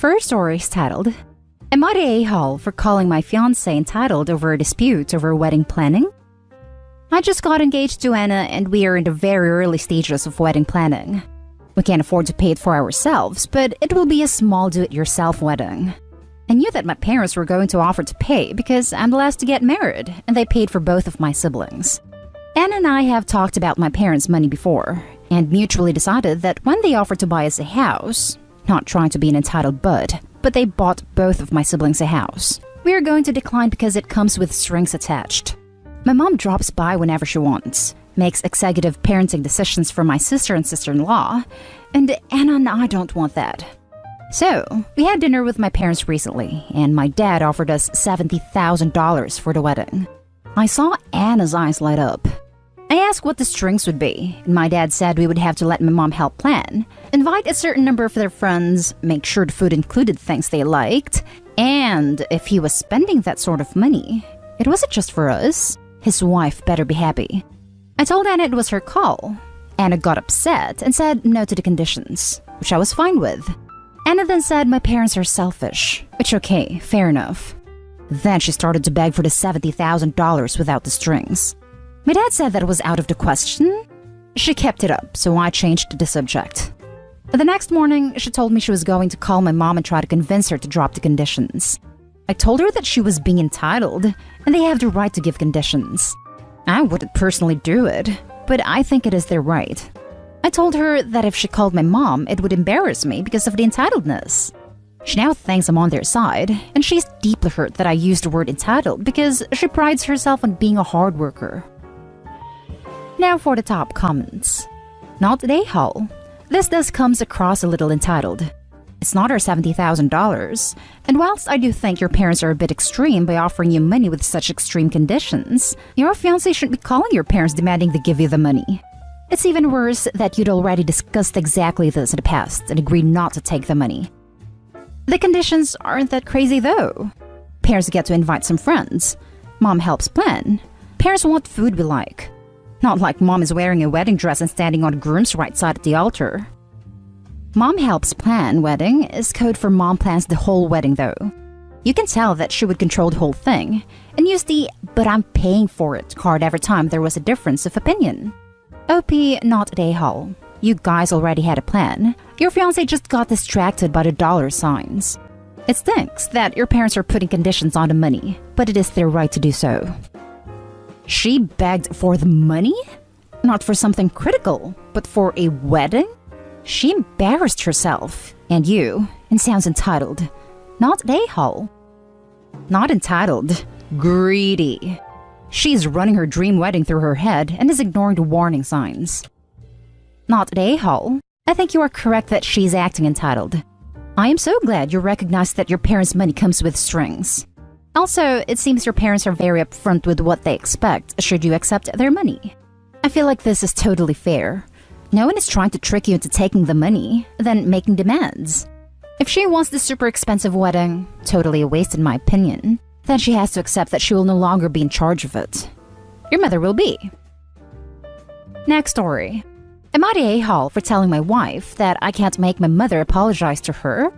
first story is titled, Am I the a-hole for calling my fiancé entitled over a dispute over wedding planning? I just got engaged to Anna and we are in the very early stages of wedding planning. We can't afford to pay it for ourselves, but it will be a small do-it-yourself wedding. I knew that my parents were going to offer to pay because I'm the last to get married, and they paid for both of my siblings. Anna and I have talked about my parents' money before, and mutually decided that when they offered to buy us a house, not trying to be an entitled bud, but they bought both of my siblings a house, we are going to decline because it comes with strings attached. My mom drops by whenever she wants, makes executive parenting decisions for my sister and sister-in-law, and Anna and I don't want that. So, we had dinner with my parents recently, and my dad offered us $70,000 for the wedding. I saw Anna's eyes light up. I asked what the strings would be, and my dad said we would have to let my mom help plan, invite a certain number of their friends, make sure the food included things they liked, and if he was spending that sort of money, it wasn't just for us. His wife better be happy. I told Anna it was her call. Anna got upset and said no to the conditions, which I was fine with. Anna then said my parents are selfish, which okay, fair enough. Then she started to beg for the $70,000 without the strings. My dad said that it was out of the question. She kept it up, so I changed the subject. The next morning, she told me she was going to call my mom and try to convince her to drop the conditions. I told her that she was being entitled, and they have the right to give conditions. I wouldn't personally do it, but I think it is their right. I told her that if she called my mom, it would embarrass me because of the entitledness. She now thinks I'm on their side, and she's deeply hurt that I used the word entitled because she prides herself on being a hard worker. Now for the top comments. Not the a-hole. This comes across a little entitled. It's not our $70,000, and whilst I do think your parents are a bit extreme by offering you money with such extreme conditions, your fiancé shouldn't be calling your parents demanding they give you the money. It's even worse that you'd already discussed exactly this in the past and agreed not to take the money. The conditions aren't that crazy though. Parents get to invite some friends. Mom helps plan. Parents want food we like. Not like mom is wearing a wedding dress and standing on the groom's right side at the altar. Mom helps plan wedding is code for mom plans the whole wedding though. You can tell that she would control the whole thing and use the "but I'm paying for it" card every time there was a difference of opinion. OP, not the a-hole. You guys already had a plan. Your fiancé just got distracted by the dollar signs. It stinks that your parents are putting conditions on the money, but it is their right to do so. She begged for the money? Not for something critical, but for a wedding? She embarrassed herself, and you, and sounds entitled. Not the a-hole. Not entitled. Greedy. She's running her dream wedding through her head and is ignoring the warning signs. Not the a-hole. I think you are correct that she's acting entitled. I am so glad you recognize that your parents' money comes with strings. Also, it seems your parents are very upfront with what they expect should you accept their money. I feel like this is totally fair. No one is trying to trick you into taking the money, then making demands. If she wants this super expensive wedding, totally a waste in my opinion, then she has to accept that she will no longer be in charge of it. Your mother will be. Next story. Am I the a-hole for telling my wife that I can't make my mother apologize to her?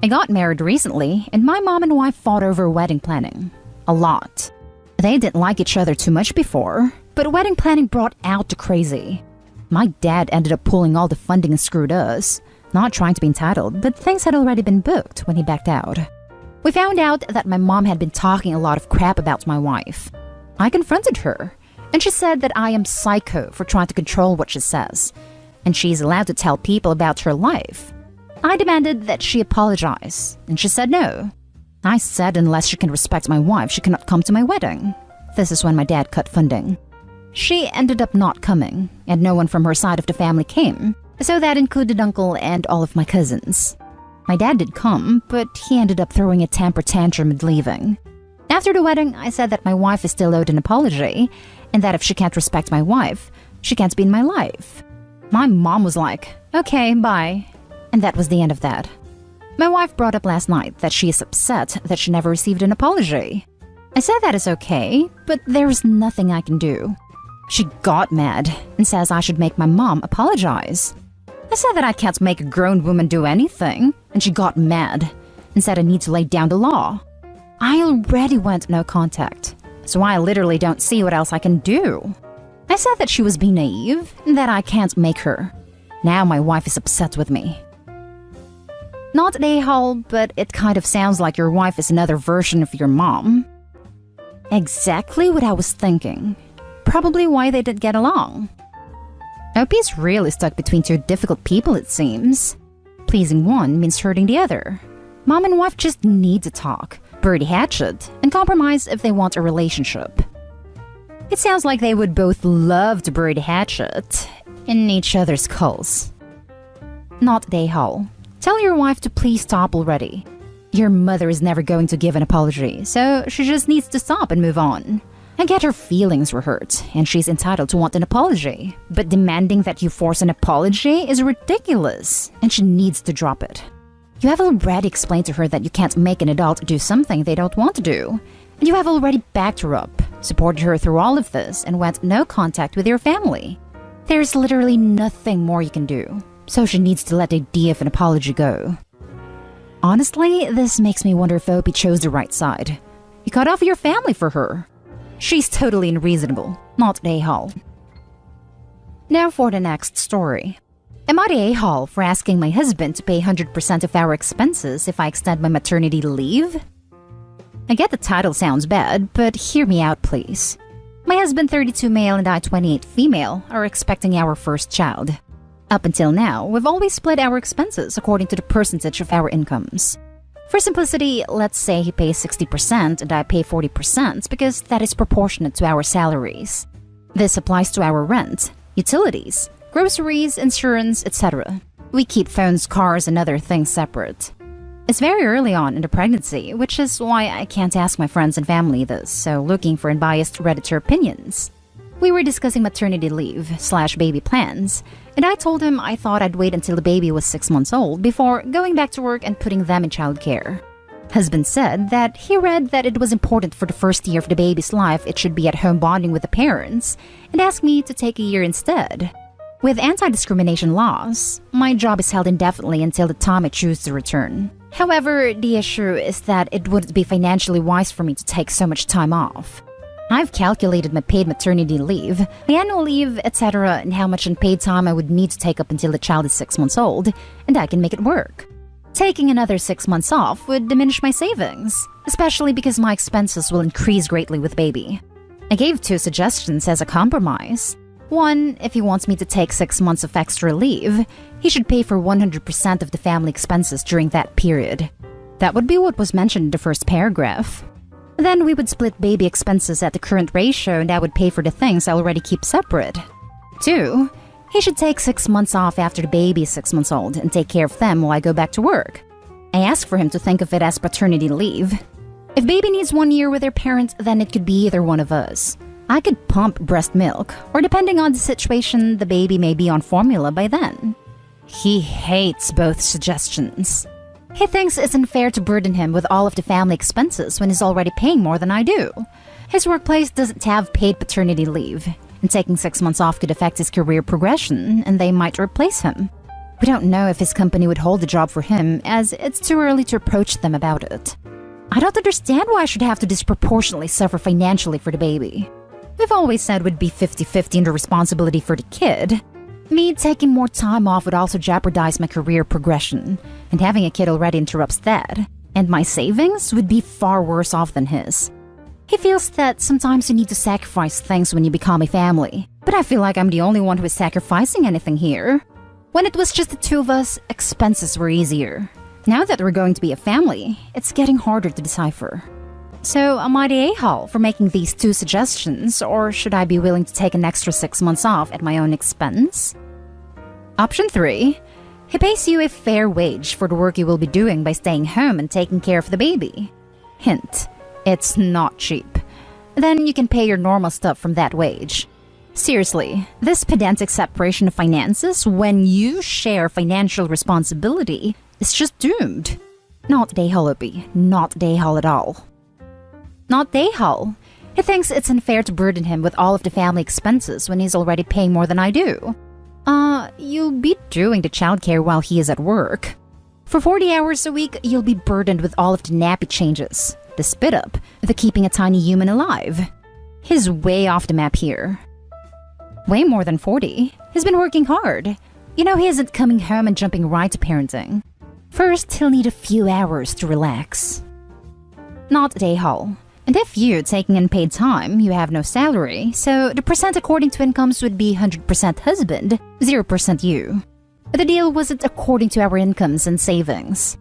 I got married recently, and my mom and wife fought over wedding planning. A lot. They didn't like each other too much before, but wedding planning brought out the crazy. My dad ended up pulling all the funding and screwed us. Not trying to be entitled, but things had already been booked when he backed out. We found out that my mom had been talking a lot of crap about my wife. I confronted her, and she said that I am psycho for trying to control what she says, and she's allowed to tell people about her life. I demanded that she apologize, and she said no. I said unless she can respect my wife, she cannot come to my wedding. This is when my dad cut funding. She ended up not coming, and no one from her side of the family came, so that included uncle and all of my cousins. My dad did come, but he ended up throwing a temper tantrum and leaving. After the wedding, I said that my wife is still owed an apology, and that if she can't respect my wife, she can't be in my life. My mom was like, okay, bye. And that was the end of that. My wife brought up last night that she is upset that she never received an apology. I said that is okay, but there is nothing I can do. She got mad and says I should make my mom apologize. I said that I can't make a grown woman do anything, and she got mad and said I need to lay down the law. I already went no contact, so I literally don't see what else I can do. I said that she was being naive and that I can't make her. Now my wife is upset with me. Not an a-hole, but it kind of sounds like your wife is another version of your mom. Exactly what I was thinking. Probably why they didn't get along. Opie is really stuck between two difficult people, it seems. Pleasing one means hurting the other. Mom and wife just need to talk, bury hatchet, and compromise if they want a relationship. It sounds like they would both love to bury the hatchet in each other's skulls. Not the a-hole. Tell your wife to please stop already. Your mother is never going to give an apology, so she just needs to stop and move on. I get her feelings were hurt, and she's entitled to want an apology. But demanding that you force an apology is ridiculous, and she needs to drop it. You have already explained to her that you can't make an adult do something they don't want to do. And you have already backed her up, supported her through all of this, and went no contact with your family. There's literally nothing more you can do, so she needs to let the idea of an apology go. Honestly, this makes me wonder if Opie chose the right side. You cut off your family for her. She's totally unreasonable, not the a-hole. Now for the next story. Am I the a-hole for asking my husband to pay 100% of our expenses if I extend my maternity leave? I get the title sounds bad, but hear me out please. My husband, 32 male and I, 28 female, are expecting our first child. Up until now, we've always split our expenses according to the percentage of our incomes. For simplicity, let's say he pays 60% and I pay 40% because that is proportionate to our salaries. This applies to our rent, utilities, groceries, insurance, etc. We keep phones, cars, and other things separate. It's very early on in the pregnancy, which is why I can't ask my friends and family this, so looking for unbiased Redditor opinions. We were discussing maternity leave/baby plans, and I told him I thought I'd wait until the baby was 6 months old before going back to work and putting them in childcare. Husband said that he read that it was important for the first year of the baby's life it should be at home bonding with the parents, and asked me to take a year instead. With anti-discrimination laws, my job is held indefinitely until the time I choose to return. However, the issue is that it wouldn't be financially wise for me to take so much time off. I've calculated my paid maternity leave, my annual leave, etc., and how much unpaid time I would need to take up until the child is 6 months old, and I can make it work. Taking another 6 months off would diminish my savings, especially because my expenses will increase greatly with baby. I gave 2 suggestions as a compromise. One, if he wants me to take 6 months of extra leave, he should pay for 100% of the family expenses during that period. That would be what was mentioned in the first paragraph. Then we would split baby expenses at the current ratio and I would pay for the things I already keep separate. 2, he should take 6 months off after the baby is 6 months old and take care of them while I go back to work. I asked for him to think of it as paternity leave. If baby needs 1 year with their parent, then it could be either one of us. I could pump breast milk, or depending on the situation, the baby may be on formula by then. He hates both suggestions. He thinks it's unfair to burden him with all of the family expenses when he's already paying more than I do. His workplace doesn't have paid paternity leave, and taking 6 months off could affect his career progression, and they might replace him. We don't know if his company would hold the job for him, as it's too early to approach them about it. I don't understand why I should have to disproportionately suffer financially for the baby. We've always said we'd be 50-50 in the responsibility for the kid. Me taking more time off would also jeopardize my career progression, and having a kid already interrupts that, and my savings would be far worse off than his. He feels that sometimes you need to sacrifice things when you become a family, but I feel like I'm the only one who is sacrificing anything here. When it was just the 2 of us, expenses were easier. Now that we're going to be a family, it's getting harder to decipher. So, am I the a-hole for making these 2 suggestions, or should I be willing to take an extra 6 months off at my own expense? Option 3. He pays you a fair wage for the work you will be doing by staying home and taking care of the baby. Hint, it's not cheap. Then you can pay your normal stuff from that wage. Seriously, this pedantic separation of finances when you share financial responsibility is just doomed. Not the a-hole, Opie. Not the a-hole at all. Not the a-hole. He thinks it's unfair to burden him with all of the family expenses when he's already paying more than I do. You'll be doing the childcare while he is at work. For 40 hours a week, you'll be burdened with all of the nappy changes, the spit up, the keeping a tiny human alive. He's way off the map here. Way more than 40. He's been working hard. You know, he isn't coming home and jumping right to parenting. First, he'll need a few hours to relax. Not day haul. And if you're taking unpaid time, you have no salary, so the percent according to incomes would be 100% husband, 0% you. But the deal wasn't according to our incomes and savings.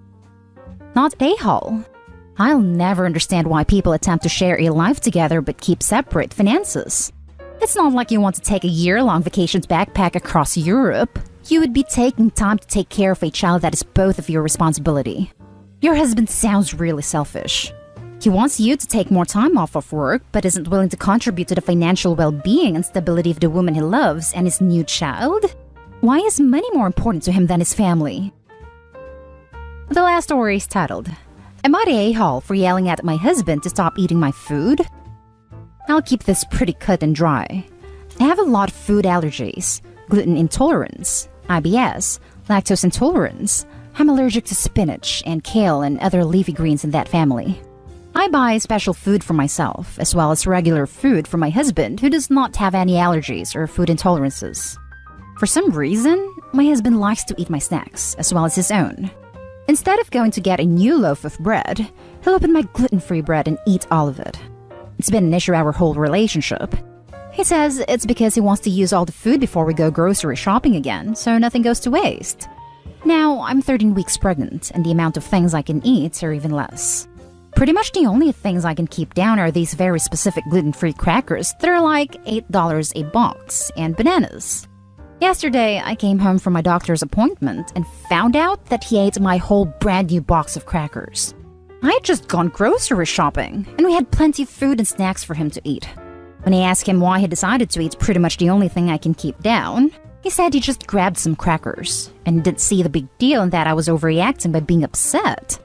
Not day haul. I'll never understand why people attempt to share a life together but keep separate finances. It's not like you want to take a year-long vacations backpack across Europe. You would be taking time to take care of a child that is both of your responsibility. Your husband sounds really selfish. He wants you to take more time off of work, but isn't willing to contribute to the financial well-being and stability of the woman he loves and his new child? Why is money more important to him than his family? The last story is titled, Am I the a-hole for yelling at my husband to stop eating my food? I'll keep this pretty cut and dry. I have a lot of food allergies, gluten intolerance, IBS, lactose intolerance. I'm allergic to spinach and kale and other leafy greens in that family. I buy special food for myself, as well as regular food for my husband who does not have any allergies or food intolerances. For some reason, my husband likes to eat my snacks, as well as his own. Instead of going to get a new loaf of bread, he'll open my gluten-free bread and eat all of it. It's been an issue our whole relationship. He says it's because he wants to use all the food before we go grocery shopping again, so nothing goes to waste. Now, I'm 13 weeks pregnant, and the amount of things I can eat are even less. Pretty much the only things I can keep down are these very specific gluten-free crackers that are like $8 a box, and bananas. Yesterday, I came home from my doctor's appointment and found out that he ate my whole brand new box of crackers. I had just gone grocery shopping, and we had plenty of food and snacks for him to eat. When I asked him why he decided to eat pretty much the only thing I can keep down, he said he just grabbed some crackers, and didn't see the big deal in that I was overreacting by being upset.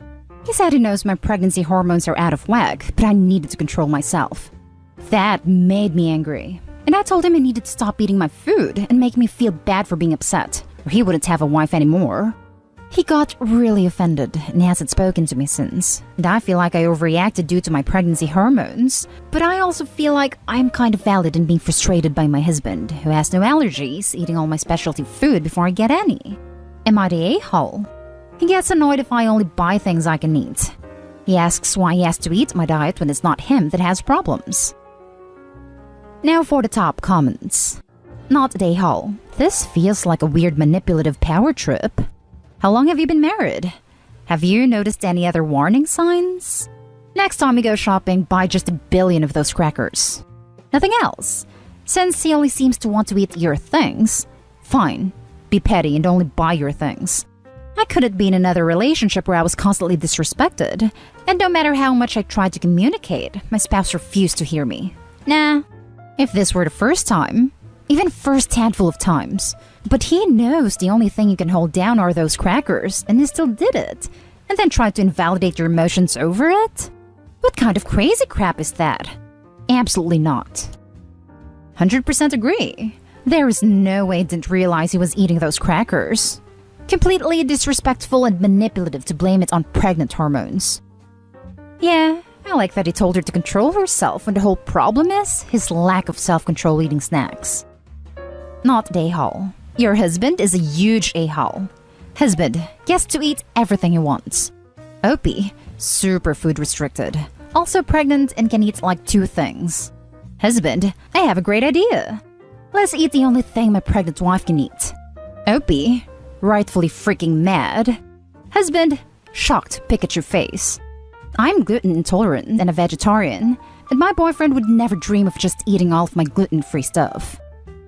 He said he knows my pregnancy hormones are out of whack, but I needed to control myself. That made me angry, and I told him he needed to stop eating my food and make me feel bad for being upset, or he wouldn't have a wife anymore. He got really offended and hasn't spoken to me since, and I feel like I overreacted due to my pregnancy hormones, but I also feel like I'm kind of valid in being frustrated by my husband, who has no allergies, eating all my specialty food before I get any. Am I the a-hole? He gets annoyed if I only buy things I can eat. He asks why he has to eat my diet when it's not him that has problems. Now for the top comments. Not the a-hole. This feels like a weird manipulative power trip. How long have you been married? Have you noticed any other warning signs? Next time you go shopping, buy just 1 billion of those crackers. Nothing else. Since he only seems to want to eat your things, fine, be petty and only buy your things. I couldn't be in another relationship where I was constantly disrespected, and no matter how much I tried to communicate, my spouse refused to hear me. Nah, if this were the first time, even first handful of times, but he knows the only thing you can hold down are those crackers, and he still did it, and then tried to invalidate your emotions over it? What kind of crazy crap is that? Absolutely not. 100% agree. There is no way he didn't realize he was eating those crackers. Completely disrespectful and manipulative to blame it on pregnant hormones. Yeah, I like that he told her to control herself when the whole problem is his lack of self-control eating snacks. Not the a-hole. Your husband is a huge a-hole. Husband gets to eat everything he wants. Opie, super food restricted. Also pregnant and can eat like 2 things. Husband, I have a great idea. Let's eat the only thing my pregnant wife can eat. Opie, rightfully freaking mad. Husband, shocked Pikachu face. I'm gluten intolerant and a vegetarian, and my boyfriend would never dream of just eating all of my gluten-free stuff.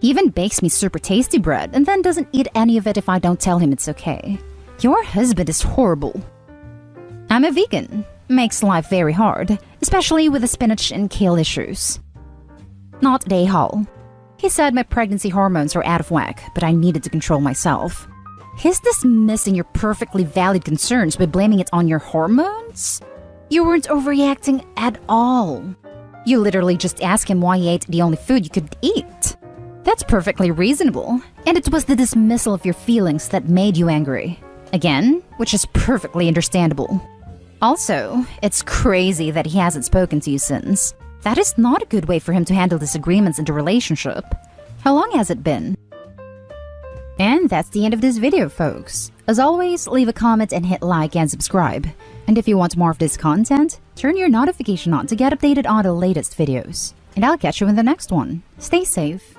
He even bakes me super tasty bread and then doesn't eat any of it if I don't tell him it's okay. Your husband is horrible. I'm a vegan. Makes life very hard, especially with the spinach and kale issues. Not the a-hole. He said my pregnancy hormones are out of whack, but I needed to control myself. He's dismissing your perfectly valid concerns by blaming it on your hormones? You weren't overreacting at all. You literally just asked him why he ate the only food you could eat. That's perfectly reasonable, and it was the dismissal of your feelings that made you angry. Again, which is perfectly understandable. Also, it's crazy that he hasn't spoken to you since. That is not a good way for him to handle disagreements in the relationship. How long has it been? And that's the end of this video, folks. As always, leave a comment and hit like and subscribe. And if you want more of this content, turn your notification on to get updated on the latest videos. And I'll catch you in the next one. Stay safe.